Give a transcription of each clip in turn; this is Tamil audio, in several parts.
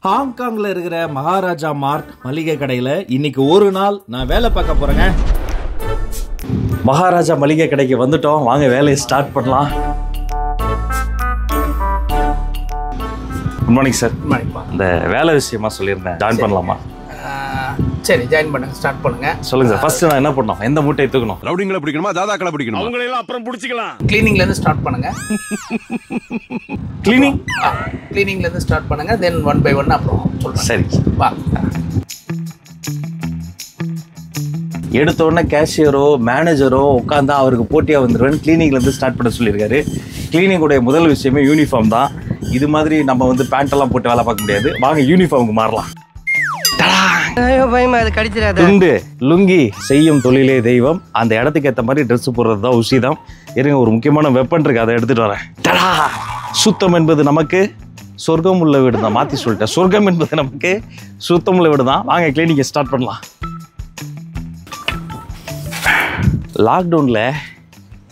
ஹாங்காங்ல இருக்கிற மகாராஜா மார்ட் மளிகை கடையில இன்னைக்கு ஒரு நாள் நான் வேலை பார்க்க போறேங்க. மகாராஜா மளிகை கடைக்கு வந்துட்டோம், வாங்க வேலையை ஸ்டார்ட் பண்ணலாம். Good morning sir. இந்த வேலை விஷயமா சொல்லியிருந்தேன், ஜாயின் பண்ணலாமா? சரி, ஜாயின் பண்ணுங்க, ஸ்டார்ட் பண்ணுங்க. சொல்லுங்க சார். ஃபர்ஸ்ட் நான் என்ன பண்ணணும்? எந்த மூட்டையை தூக்கணும்? ரவுடிங்களை பிடிக்கணுமா, தாதாக்களை பிடிக்கணுமா? அவங்களை எல்லாம் அப்புறம் பிடிச்சிக்கலாம். கிளீனிங்ல இருந்து ஸ்டார்ட் பண்ணுங்க. கிளீனிங்? கிளீனிங்ல இருந்து ஸ்டார்ட் பண்ணுங்க, தென் ஒன் பை ஒன் அப்புறம் சொல்றேன். சரி வா. எடுத்த உடனே கேஷியரோ மேனேஜரோ உட்காந்தா அவருக்கு போட்டியா வந்துடுவேன். கிளீனிங்ல இருந்து ஸ்டார்ட் பண்ண சொல்லியிருக்காரு. கிளீனிங்குடைய முதல் விஷயமே யூனிஃபார்ம் தான். இது மாதிரி நம்ம வந்து பேண்ட் எல்லாம் போட்டு வேலை பார்க்க முடியாது. வாங்க யூனிஃபார்முக்கு மாறலாம். துண்டு லுங்கி செய்யும் தொழிலே தெய்வம். அந்த இடத்துக்கு ஏற்ற மாதிரி ட்ரெஸ் போடுறது தான் உசிதம். இருங்க, ஒரு முக்கியமான வெப்பன் இருக்கு, அதை எடுத்துட்டு வரேன். சுத்தம் என்பது நமக்கு சொர்க்கம் உள்ள வீடு தான். மாற்றி சொல்லிட்டேன், சொர்க்கம் என்பது நமக்கு சுத்தம் உள்ள வீடு தான். வாங்க கிளினிக்கை ஸ்டார்ட் பண்ணலாம். லாக்டவுனில்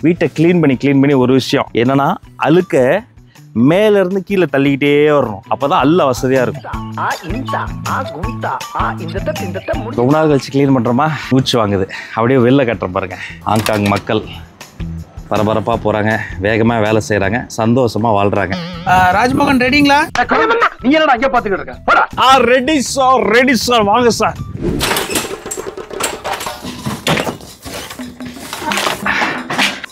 வீட்டை க்ளீன் பண்ணி ஒரு விஷயம் என்னன்னா, அழுக்க மேலேருந்து கீழே தள்ளிக்கிட்டே வரணும். அப்போதான் அல்ல வசதியாக இருக்கும். ரொம்ப நாள் கழிச்சு க்ளீன் பண்ணுறோமா, மூச்சு வாங்குது. அப்படியே வெளில கட்டுறோம் பாருங்க. ஹாங்காங் மக்கள் பரபரப்பாக போகிறாங்க, வேகமாக வேலை செய்கிறாங்க, சந்தோஷமாக வாழ்கிறாங்க. ராஜ்மோகன் ரெடிங்களா? நீங்க என்னடா அங்கே பார்த்துக்கிட்டு இருக்க? ரெடி சார், ரெடி சார், வாங்க சார்.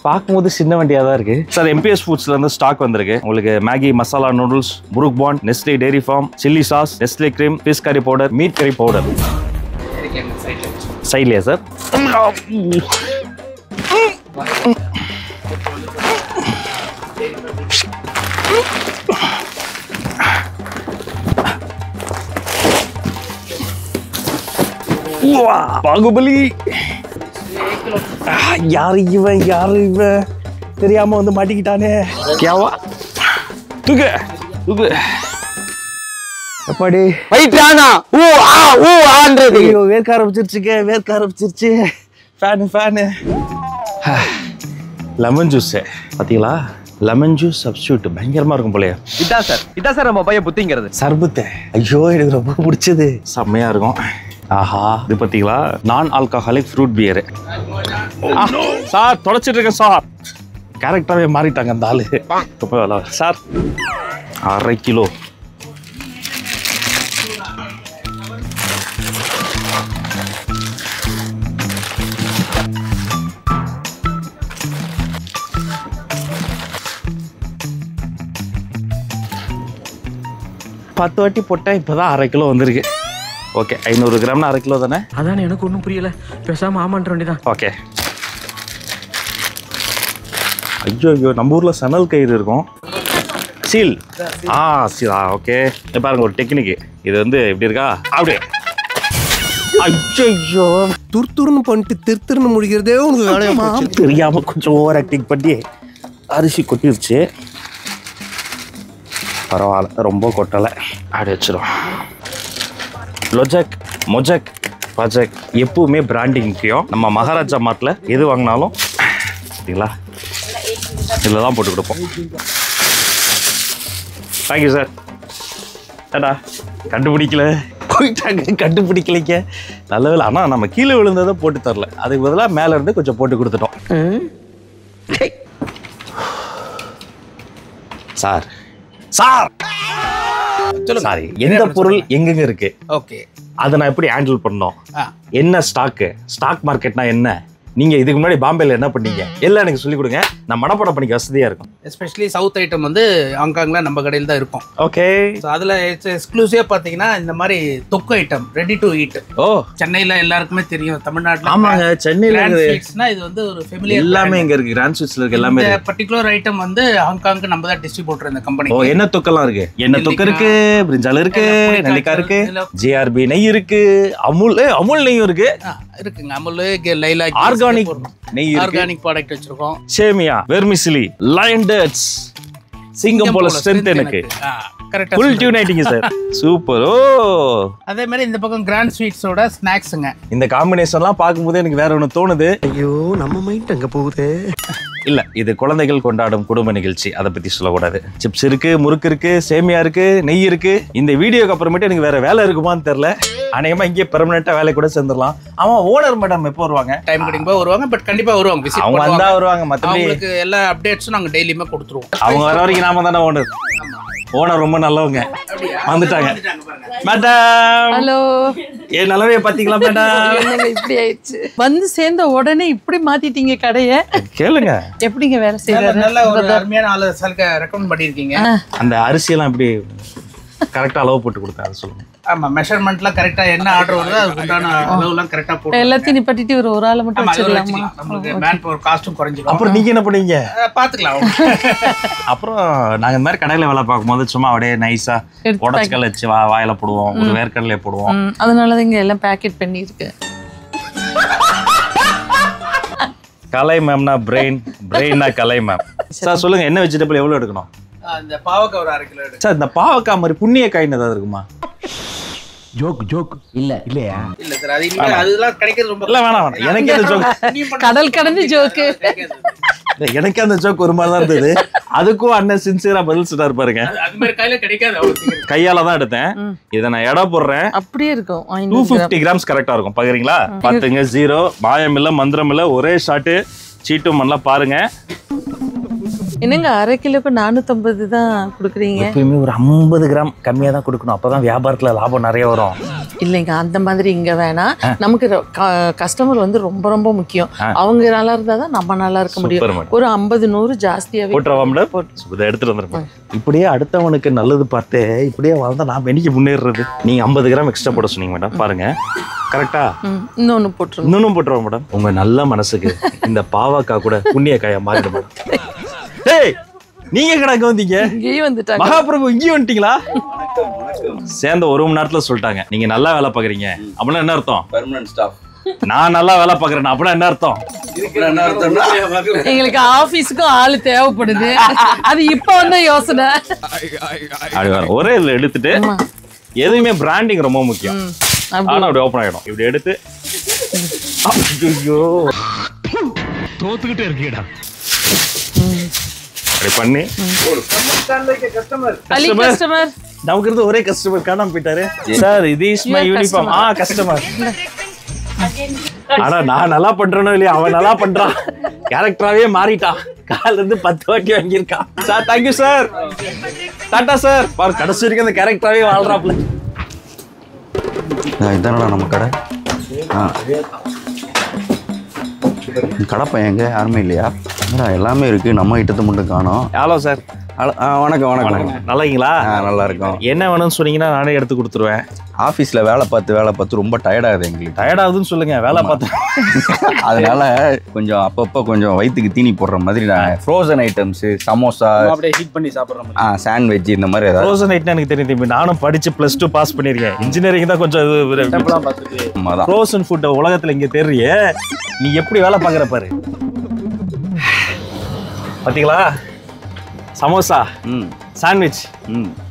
பார்க்கும்போது சின்ன வண்டியாக தான் இருக்கு சார். எம்பிஎஸ் ஃபுட்ஸ்ல இருந்து ஸ்டாக் வந்திருக்கு. உங்களுக்கு Maggi masala noodles, Brooke Bond, Nestle dairy farm, chilli sauce, Nestle cream, fish கறி பவுடர், மீட் கறி பவுடர். சைட்லையா சார்? பாகுபலி. யாரு இவன் தெரியாம வந்து மாட்டிக்கிட்டானே. கேவா தூக்கு தூக்கு. எப்பாடி வைட்டானா ஊ ஆ ஊ ஆன்றது. ஐயோ, வேர்க்க ஆரம்பிச்சிருச்சு. ஃபேனு லெமன் ஜூஸ் பாத்தீங்களா? லெமன் ஜூஸ் சப்ஸ்டியூட் பயங்கரமா இருக்கும் போலயே. இதான் சார் நம்ம பையன் புத்திங்கிறது. சர்பத்து. ஐயோ, எனக்கு ரொம்ப பிடிச்சது. செம்மையா இருக்கும். ஆஹா, இது பார்த்தீங்களா? நான் ஆல்கஹாலிக் ஃப்ரூட் பியரு. சார் தொடச்சிட்டு இருக்கேன் சார். கேரக்டராகவே மாறிட்டாங்க அந்த ஆளு. Sir 1/2 kilo. பத்து வாட்டி போட்டேன், இப்போதான் 1/2 கிலோ வந்திருக்கு. ஓகே, 500 கிராம்னா 1/2 கிலோ தானே? அதானே, எனக்கு ஒன்றும் புரியல. பேசாம ஆமான்ற வேண்டியதான். ஓகே. ஐயோ, நம்ம ஊர்ல சணல் கயிறு இருக்கும். சீல். சீல். ஓகே, பாருங்க ஒரு டெக்னிக். இது வந்து எப்படி இருக்கா? அப்படியே. ஐயோ, துர்துர்னு பண்ணிட்டு திருத்துருன்னு முடிக்கிறதே உங்களுக்கு வேலையா தெரியாம கொஞ்சம் ஓவர் ஆக்டிங் பண்ணி அரிசி கொட்டிருச்சு. பரவாயில்ல, ரொம்ப கொட்டலை. அப்படி வச்சிடும். லொஜக், மொஜக், பஜக் எப்பவுமே பிராண்டிங் முக்கியம். நம்ம மகாராஜா மார்ட்ல எது வாங்கினாலும் சரிங்களா, இதில் தான் போட்டு கொடுப்போம். Thank you sir. ஏடா கண்டுபிடிக்கல போயிட்டாங்க, கண்டுபிடிக்கலைங்க. நல்ல வேலை. ஆனால் நம்ம கீழே விழுந்ததை போட்டு தரல, அதுக்கு பதிலாக மேலே இருந்து கொஞ்சம் போட்டு கொடுத்துட்டோம். சார் சாரி, எந்த பொருள் எங்கெங்க இருக்கு, ஓகே, அதை நான் எப்படி ஹேண்டில் பண்ணோம், என்ன ஸ்டாக் மார்க்கெட்னா என்ன, நீங்க இதுக்கு முன்னாடி பாம்பேல என்ன பண்ணீங்க, எல்லாம் எனக்கு சொல்லிக் கொடுங்க. நான் மனப்பாடம் பண்ணிக்க வசதியா இருக்கும். எஸ்பெஷலி சவுத் ஐட்டம் வந்து ஹாங்காங்ல நம்ம கடையில் தான் இருக்கும். ஓகே. அதுல எக்ஸ்க்ளூசிவா பாத்தீங்கன்னா இந்த மாதிரி தொக்கு ஐட்டம், ரெடி டு ஈட். ஓ, சென்னையில எல்லாருக்குமே தெரியும், தமிழ்நாட்டுல. ஆமாங்க, சென்னையில இது வந்து ஒரு ஃபெமிலியர் எல்லாமே இங்க இருக்கு. கிராண்ட் ஸ்வீட்ஸ்ல இருக்கு எல்லாமே. இந்த பர்టిక్యులர் ஐட்டம் வந்து ஹாங்காங்க்கு நம்ம தான் டிஸ்ட்ரிபியூட்டர் இந்த கம்பெனி. ஓ, என்ன தொக்கெல்லாம் இருக்கு? என்ன தொக்கு இருக்கு, பிரிஞ்சால் இருக்கு, நெல்லிக்காய் இருக்கு, ஜிஆர்பி நெய் இருக்கு, அமுல் நெய்யும் இருக்கு. இருக்குங்க, அமுல், லைலாக், ஆர்கானிக் நெய் இருக்கு, ஆர்கானிக் ப்ராடக்ட் வச்சிருக்கோம். சேமியா, வெர்மிசிலி, லயன் டேட்ஸ், சிங்கம் போல ஸ்ட்ரென்த் எனக்கு. கரெக்ட்டா ஃபுல் டியூன் ஆயிட்டீங்க சார். சூப்பர். ஓ, அதே மாதிரி இந்த பக்கம் கிராண்ட் ஸ்வீட்ஸோட ஸ்நாக்ஸ்ங்க. இந்த காம்பினேஷன்லாம் பார்க்கும்போது எனக்கு வேற ஒன்று தோணுது. ஐயோ, நம்ம மைண்ட் அங்க போகுது. இல்ல இது குழந்தைகள் கொண்டாடும் குடும்ப நிகழ்ச்சி, அதை பத்தி சொல்லக்கூடாது. சிப்ஸ் இருக்கு, முறுக்கு இருக்கு, சேமியா இருக்கு, நெய் இருக்கு. இந்த வீடியோக்கு அப்புறமேட்டு எனக்கு வேற வேலை இருக்குமான்னு தெரியல. அநேகமா இங்கே பெர்மனெண்டா வேலை கூட சேர்ந்துடலாம். அவன் ஓனர் மேடம் எப்போ வருவாங்க? டைம் கிடைக்கும்போது வருவாங்க. பட் கண்டிப்பா வருவாங்க, விசிட் அவங்க வந்தா வருவாங்க. மத்தபடி அவங்களுக்கு எல்லா அப்டேட்ஸும் நாங்க டெய்லியுமே கொடுத்துருவோம். அவங்க வர வரைக்கும் நாம தானே ஓனர். ஓனர் ரொம்ப நல்லவங்க, வந்துட்டாங்க. மேடம் ஹலோ, என் நிலவைய பாத்தீங்களா மேடம்? என்னங்க இப்படி ஆயிடுச்சு? வந்து சேர்ந்த உடனே இப்படி மாத்திட்டீங்க கடைய. கேளுங்க, எப்படிங்க வேலை செய்யறாரு? நல்ல ஒரு அருமையான ஆளு ரெக்கமெண்ட் பண்ணிருக்கீங்க. அந்த அரிசியெல்லாம் எப்படி கரெக்டா அளவு போட்டு கொடுத்தா அதை சொல்லுங்க. ஆமா, மெஷர்மெண்ட்லாம் கரெக்டா என்ன ஆர்டர் வருதோ அதுக்கு உண்டான அளவுலாம் கரெக்டா போட்டு எல்லாத்தையும் நிப்பாட்டிட்டு ஒரு ஆளை மட்டும் வச்சிடலாமா? நமக்கு மேன் பவர் காஸ்டும் குறைஞ்சிடும். அப்புறம் நீங்க என்ன பண்ணீங்க? பாத்துக்கலாம். அப்புறம் நாங்க இந்த மாதிரி கடையில வேலை பார்க்கும்போது சும்மா அப்படியே நைஸா உடச்சுக்கல் வச்சு வாயில போடுவோம், ஒரு வேர்க்கடலை போடுவோம். அதனாலதான் இங்க எல்லாம் பேக்கெட் பண்ணி இருக்கு. கலை மேம்னா பிரெயின்னா கலை மேம். சார் சொல்லுங்க, என்ன வெஜிடபிள் எவ்வளவு எடுக்கணும்? அந்த பாவக்காய் ஒரு 1/2 கிலோ எடுங்க. சார் இந்த பாவக்காய் மாதிரி புண்ணிய காயின் ஏதாவது இருக்குமா? ஜோக் இல்லையா? இல்ல சார், அது இங்க அதெல்லாம் கிடைக்கிறது ரொம்ப இல்ல வேணாம், எனக்கு அந்த ஜோக் கடல் கடந்து ஜோக்கு. எனக்கு அந்த ஜோக் ஒரு மாதிரி தான் இருந்தது. அதுக்கும் அண்ணன் சின்சியரா பதில் சொல்றாரு பாருங்க. அது மாதிரி கையில கிடைக்காது. கையால தான் எடுத்தேன். இதை நான் எடை போடுறேன். அப்படியே இருக்கும். 250 கிராம்ஸ் கரெக்டா இருக்கும். பாக்குறீங்களா? பாத்துங்க, 0 மாயம் இல்ல மந்திரம் இல்ல, ஒரே ஷாட்டு சீட்டும் பண்ணலாம். பாருங்க, என்னங்க 1/2 கிலோக்கு 450 தான் கொடுக்குறீங்க? எப்பயுமே ஒரு 50 கிராம் கம்மியா தான் கொடுக்கணும், அப்பதான் வியாபாரத்துல லாபம் நிறைய வரும். இல்லைங்க, அந்த மாதிரி இங்க வேணாம். நமக்கு கஸ்டமர் வந்து ரொம்ப ரொம்ப முக்கியம். அவங்க நல்லா இருந்தா தான் நம்ம நல்லா இருக்க முடியும். ஒரு 50-100 ஜாஸ்தியாவே போட்டுருவா மேடம். இதை எடுத்துட்டு வந்துருப்பேன். இப்படியே அடுத்தவனுக்கு நல்லது பார்த்து இப்படியே வாழ்ந்தா நான் என்னைக்கு முன்னேறது. நீங்க 50 கிராம் எக்ஸ்ட்ரா போட சொன்னீங்க மேடம். பாருங்க கரெக்டா. இன்னொன்னு போட்டுருவோம். இன்னொன்னு போட்டுருவோம் மேடம். உங்க நல்ல மனசுக்கு இந்த பாவக்காய் கூட புண்ணிய காயா மாறிடும் மேடம். ஏய், நீங்க கணக்கு வந்தீங்க, இங்கேயும் வந்துட்டாங்க. மகாபிரபு இங்கேயும் வந்துட்டீங்களா? சேர்ந்த 1 மணி நேரத்துல சொல்லிட்டாங்க நீங்க நல்லா வேலை பாக்குறீங்க. அப்படின்னா என்ன அர்த்தம்? Permanent staff. நான் நல்லா வேலை பாக்குறேன் அப்படின்னா என்ன அர்த்தம்? எங்களுக்கு ஆபீஸ்க்கும் ஆளு தேவைப்படுது. அது இப்ப வந்த யோசனை. ஒரே இதுல எடுத்துட்டு, எதுவுமே பிராண்டிங் ரொம்ப முக்கியம். ஆனா அப்படி ஓபன் ஆயிடும். இப்படி எடுத்து தோத்துக்கிட்டே இருக்கீடா. அப்படி பண்ணி கஸ்டமர் நமக்கு இருந்து ஒரே கஸ்டமர் காணாம போயிட்டாரு. சார் இது இஸ் மை யூனிஃபார்ம். கஸ்டமர். ஆனா நான் நல்லா பண்றேனோ இல்லையா, அவன் நல்லா பண்றான். கேரக்டராவே மாறிட்டான். கால இருந்து 10 வாட்டி வாங்கியிருக்கான். Sir thank you sir, tata sir. பாரு கடைசி வரைக்கும் அந்த கேரக்டராவே வாழ்றாப்ல. இதானடா நம்ம கடை. கடை பையங்க யாருமே இல்லையா? எல்லாமே இருக்கு, நம்ம ஐட்டத்தை மட்டும் காணோம். Hello sir. வணக்கம் வணக்கம். நல்லா இருக்கீங்களா? நல்லா இருக்கும். என்ன வேணும்னு சொன்னீங்கன்னா நானே எடுத்து கொடுத்துருவேன். ஆஃபீஸில் வேலை பார்த்து ரொம்ப டயர்டாகுது எங்களுக்கு. டயர்டாகுதுன்னு சொல்லுங்க, வேலை பார்த்து. அதனால கொஞ்சம் அப்பப்போ கொஞ்சம் வயிற்றுக்கு தீனி போடுற மாதிரி நான் ஃப்ரோசன் ஐட்டம்ஸு, சமோசா, அப்படியே ஹீட் பண்ணி சாப்பிட்றோம், சாண்ட்விச் இந்த மாதிரி ஏதாவது. ஃப்ரோசன் ஐட்டம் எனக்கு தெரியும் தம்பி. நானும் படிச்சு +2 பாஸ் பண்ணிருக்கேன். இன்ஜினியரிங் தான் கொஞ்சம் ஃப்ரோசன் ஃபுட் உலகத்துல இங்க தெரியே. நீ எப்படி வேலை பார்க்குற பாரு. பாத்தீங்களா? சமோசா, சாண்ட்விச்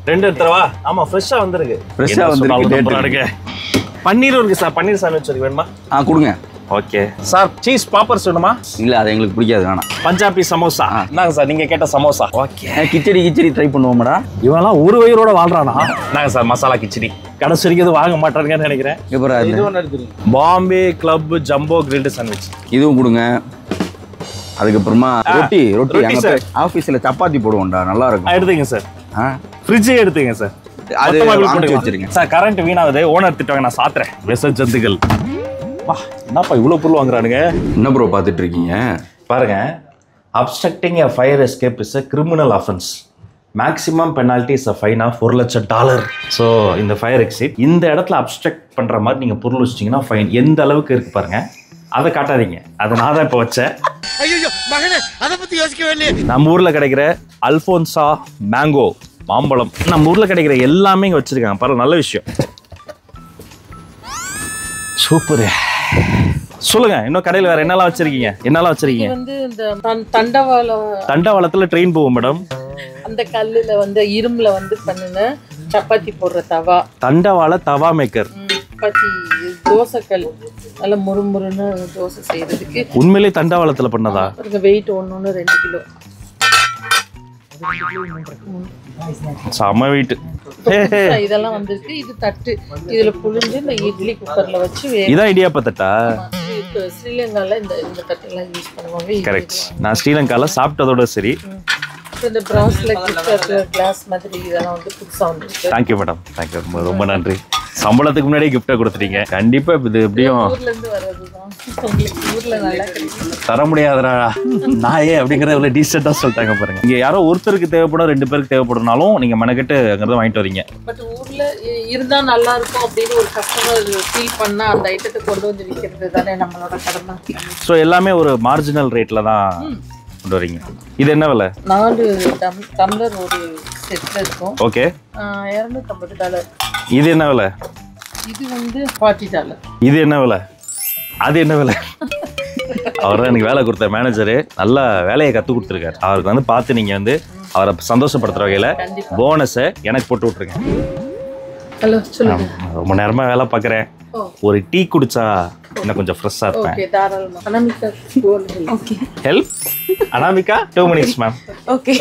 2 எடுத்துறவா? ஆமா, ஃப்ரெஷ்ஷா வந்திருக்கு. ஃப்ரெஷ்ஷா வந்திருக்கு. பன்னீர் இருக்கு சார். பன்னீர் சாண்ட்விச் இருக்கு, வேணுமா? கொடுங்க. Okay sir. சீஸ் பாப்பர்ஸ் வேணுமா? இல்ல, அது எங்களுக்கு பிடிக்காது, வேணாம். பஞ்சாபி சமோசா. நாங்க சார் நீங்க கேட்ட சமோசா. ஓகே. கிச்சடி ட்ரை பண்ணுவோம்டா. இவெல்லாம் ஒரு வயிறோட வாழ்றானா? நாங்க சார் மசாலா கிச்சடி. கடைசி வரைக்கும் வாங்க மாட்டாருங்கன்னு நினைக்கிறேன். Bombay club jumbo grilled sandwich இதுவும் கொடுங்க. அதுக்கப்புறமா ரொட்டி ஆஃபீஸில் சப்பாத்தி போடுவோம்டா, நல்லா இருக்கும். எடுத்துங்க சார். ஃப்ரிட்ஜே எடுத்துங்க சார். அது வச்சிருங்க சார். கரண்ட் வீணாகுது, ஓனர் திட்டுவாங்க, நான் சாத்துறேன். விஷ ஜந்துகள். என்னப்பா இவ்வளவு பொருள் வாங்குறானுங்க? என்ன ப்ரோ பார்த்துட்டு இருக்கீங்க? பாருங்க, obstructing a fire escape is a criminal offense. Maximum penalty is a fine of $1 லட்சம். ஸோ இந்த ஃபயர் எக்ஸிட் இந்த இடத்துல அப்ஸ்ட்ரக்ட் பண்ற மாதிரி நீங்க பொருள் வச்சிட்டீங்கன்னா ஃபைன். எந்த அளவுக்கு இருக்கு பாருங்க, அதை காட்டாதீங்க. அதை நான் தான் இப்போ வச்சேன். நம்ம ஊர்ல கிடைக்கிற அல்போன்சா மேங்கோ மாம்பழம், நம்ம ஊர்ல கிடைக்கிற எல்லாமே இங்க வச்சிருக்காங்க. பரவாயில்ல, நல்ல விஷயம். சூப்பர். சொல்லுங்க, இன்னும் கடையில் வேற என்னெல்லாம் வச்சிருக்கீங்க? என்னெல்லாம் வச்சிருக்கீங்க? வந்து இந்த தண்டவாளத்துல ட்ரெயின் போகும் மேடம். அந்த கல்லுல வந்து இரும்புல வந்து பண்ணுன சப்பாத்தி போடுற தவா. தண்டவாள தவா மேக்கர். சப்பாத்தி தோசைக்கல் நல்ல முறுமுறுன்னு தோசை செய்யறதுக்கு. உண்மையிலே தண்டவாளத்துல பண்ணதா? Weight 1 2 kilo. செம வெயிட். இதெல்லாம் வந்திருக்கு. இது தட்டு, இதுல புழிஞ்சு இந்த இட்லி குக்கர்ல வச்சு இதான் இடியாப்ப தட்டா? ஸ்ரீலங்கால இந்த தட்டெல்லாம் யூஸ் பண்ணுவாங்க. கரெக்ட். நான் ஸ்ரீலங்கால சாப்பிட்டதோட சரி. இந்த பிராஸ்ல கிளாஸ் மாதிரி இதெல்லாம் வந்து புதுசா வந்துருக்கு. தேங்க்யூ மேடம், தேங்க்யூ, ரொம்ப நன்றி. சம்பளத்துக்கு முன்னாடியே கிஃப்டா கொடுத்துட்டீங்க. கண்டிப்பா இது எப்படியும் ஊர்ல இருந்து வர்றதுதான். உங்களுக்கு ஊர்ல நல்லா கிடைக்கும். தர முடியாதுடா நாயே அப்படிங்கறத இவ்வளவு டீசெண்டா சொல்லிட்டாங்க பாருங்க. இங்க யாரோ ஒருத்தருக்கு தேவைப்படும், 2 பேருக்கு தேவைப்படுறனாலும் நீங்க மெனக்கெட்டு அங்கிருந்து வாங்கிட்டு வரீங்க. பட் ஊர்ல இருந்தா நல்லா இருக்கும் அப்படின்னு ஒரு கஸ்டமர் ஃபீல் பண்ணா அந்த ஐட்டத்தை கொண்டு வந்து விற்கிறது தானே நம்மளோட கடமை. ஸோ எல்லாமே ஒரு மார்ஜினல் ரேட்ல தான் கொண்டு வரீங்க. இது என்ன விலை? 4 டம்ளர் ஒரு செட்ல இருக்கும். ஓகே. $250. இது என்ன விலை? இது வந்து $40. இது என்ன விலை? அது என்ன விலை? அவர் தான் எனக்கு வேலை கொடுத்த மேனேஜரு, நல்ல வேலையை கற்றுக் கொடுத்துருக்காரு. அவருக்கு வந்து பார்த்து நீங்கள் வந்து அவரை சந்தோஷப்படுத்துகிற வகையில் போனஸை எனக்கு போட்டு விட்ருங்க. ஹலோ சொல்லுங்க. ரொம்ப நேரமாக வேலை பார்க்குறேன். ஒரு டீ குடிச்சா இன்னும் கொஞ்சம் ஃப்ரெஷ்ஷாக இருப்பேன். ஓகே, தாராளமா. Anamika okay. Help Anamika 2 minutes ma'am. Okay.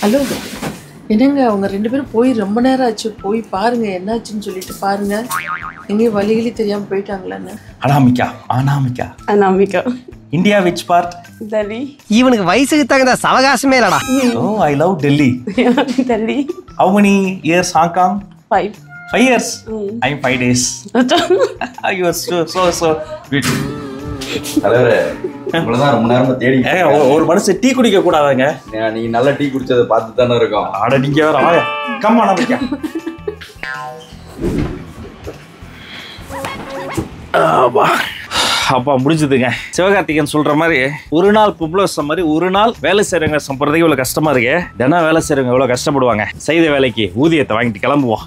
Hello, என்னங்க அவங்க 2 பேரும் போய் ரொம்ப நேரம் ஆச்சு. போய் பாருங்க என்னாச்சுன்னு சொல்லிட்டு பாருங்க. எங்கேயும் வழிகளி தெரியாம போயிட்டாங்களான்னு. Anamika Anamika Anamika. India which part? Delhi. இவனுக்கு வயசுக்கு தகுந்த சவகாசமே இல்லடா. Oh, I love Delhi. Delhi. How many years Hong Kong? 5. 5 years. I'm 5 days. You are so beautiful. தலைவரே, இவ்வளவுதான் ரொம்ப நேரமா தேடி. ஒரு மனுஷன் டீ குடிக்க கூடாதாங்க? நீ நல்ல டீ குடிச்சதை பார்த்து தானே இருக்கோம். ஆட நீங்க வேற ஆக கம்மா நம்பிக்கை. அப்பா முடிஞ்சதுங்க. சிவகார்த்திகன் சொல்ற மாதிரி ஒரு நாள் கும்பலோசம் மாதிரி ஒரு நாள் வேலை செய்யறவங்க போறதுக்கு இவ்வளவு கஷ்டமா இருக்கு. தினம் வேலை செய்யறவங்க எவ்வளவு கஷ்டப்படுவாங்க. செய்த வேலைக்கு ஊதியத்தை வாங்கிட்டு கிளம்புவோம்.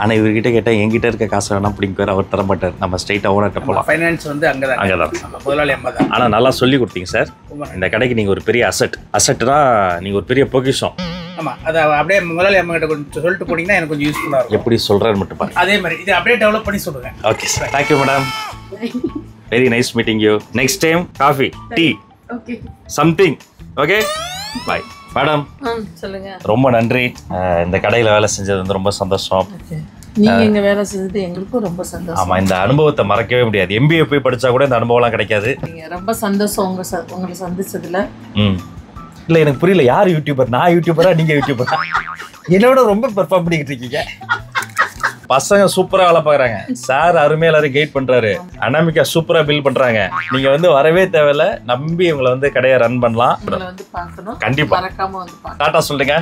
ஆனா இவர்கிட்ட கேட்டா என்கிட்ட இருக்க காசு வேணா பிடிக்குவார், அவர் தர மாட்டார். நம்ம ஸ்ட்ரைட்டா ஓனர்ட்ட போலாம். ஃபைனான்ஸ் வந்து அங்கதான் முதலாளி அம்மா தான். ஆனா நல்லா சொல்லி கொடுத்தீங்க சார். இந்த கடைக்கு நீங்க ஒரு பெரிய அசெட்னா நீங்க ஒரு பெரிய பொக்கிஷம். ஆமா, அதை அப்படியே முதலாளி அம்மா கிட்ட கொஞ்சம் சொல்லிட்டு போனீங்கன்னா எனக்கு கொஞ்சம் யூஸ்ஃபுல்லா இருக்கும். எப்படி சொல்றாரு மட்டும் பாருங்க. அதே மாதிரி இது அப்படியே டெவலப் பண்ணி சொல்லுங்க. Okay sir, thank you madam. Very nice meeting you. Next time coffee tea okay something. Okay bye madam. சொல்லுங்க. ரொம்ப நன்றி. இந்த கடையில் வேலை செஞ்சது வந்து ரொம்ப சந்தோஷம். நீங்க எங்க வேலை செஞ்சது எங்களுக்கும் ரொம்ப சந்தோஷம். ஆமா, இந்த அனுபவத்தை மறக்கவே முடியாது. MBA போய் படிச்சா கூட இந்த அனுபவம்லாம் கிடைக்காது. நீங்க ரொம்ப சந்தோஷம் உங்களை சந்திச்சதுல. இல்ல எனக்கு புரியல, யார் யூடியூபர்? நான் யூடியூபரா நீங்க யூடியூபரா? என்னோட ரொம்ப பெர்ஃபார்ம் பண்ணிக்கிட்டு இருக்கீங்க. பசங்க சூப்பரா வேலை பாக்குறாங்க. சார் அருமையா எல்லாரும் கைட் பண்றாரு. அனாமிகா சூப்பரா பில் பண்றாங்க. நீங்க வந்து வரவே தேவையில்ல, நம்பி உங்களை வந்து கடையை ரன் பண்ணலாம். வந்து பார்க்கணும். கண்டிப்பா மறக்காம வந்து பாருங்க. டாடா சொல்லுங்க.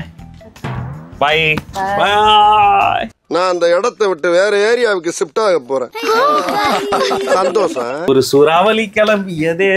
Bye bye. நான் அந்த இடத்தை விட்டு வேற ஏரியாவுக்கு ஷிஃப்ட் ஆக போறேன். சந்தோஷம். ஒரு சூறாவளி கிளம்பியதே.